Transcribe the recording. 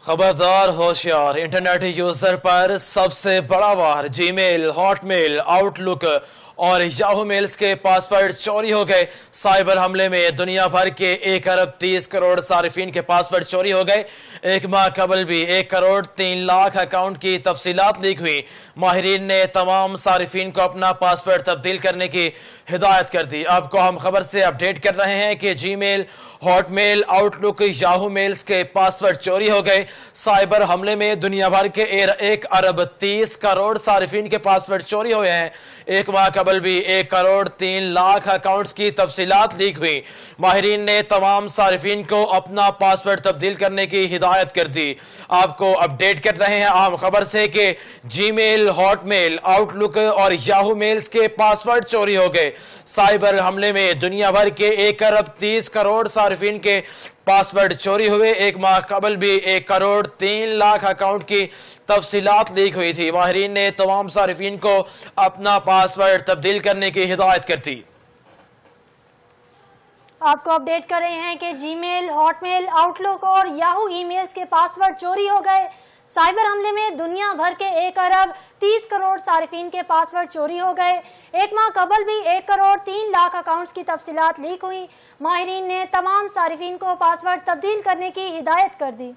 खबरदार होशियार, internet user पर सबसे बड़ा वार। जीमेल, हॉटमेल, आउटलुक और याहू मेल्स के पासवर्ड चोरी हो गए। साइबर हमले में दुनिया भर के 1 अरब 30 करोड़ सारिफिन के पासवर्ड चोरी हो गए। एक माह कबल भी 1 करोड़ 3 लाख अकाउंट की तफसीलात लीक हुई। माहिरीन ने तमाम सारिफिन को अपना पासवर्ड तब्दील करने की हिदायत कर दी। आपको हम खबर से अपडेट कर रहे हैं कि Gmail, Hotmail, Outlook, Yahoo mails के पासवर्ड चोरी हो गए। साइबर हमले में दुनिया भर के 1 अरब 30 करोड़ सारिफिन के पासवर्ड चोरी हुए हैं। एक माह कबल भी 1 करोड़ 3 लाख अकाउंट्स की तफसीलात लीक हुई। माहिरीन ने तमाम सारिफिन को अपना पासवर्ड तब्दील करने की हिदायत कर दी। आपको अपडेट कर रहे हैं अहम खबर से कि जीमेल, हॉटमेल, आउटलुक और याहू मेल्स के पासवर्ड चोरी हो गए। साइबर हमले में दुनिया भर के 1 अरब 30 करोड़ सारिफिन के पासवर्ड चोरी हुए। एक माह कबल भी 1 करोड़ 3 लाख अकाउंट की तफसीलात लीक हुई थी। माहिरीन ने तमाम सारिफिन को अपना पासवर्ड तब्दील करने की हिदायत कर दी। आपको अपडेट कर रहे हैं कि जीमेल, हॉटमेल, आउटलुक और याहू ईमेल्स के पासवर्ड चोरी हो गए। साइबर हमले में दुनिया भर के 1 अरब 30 करोड़ सारिफिन के पासवर्ड चोरी हो गए। एक माह कबल भी 1 करोड़ 3 लाख अकाउंट्स की तफसीलात लीक हुई। माहिरीन ने तमाम सारिफिन को पासवर्ड तब्दील करने की हिदायत कर दी।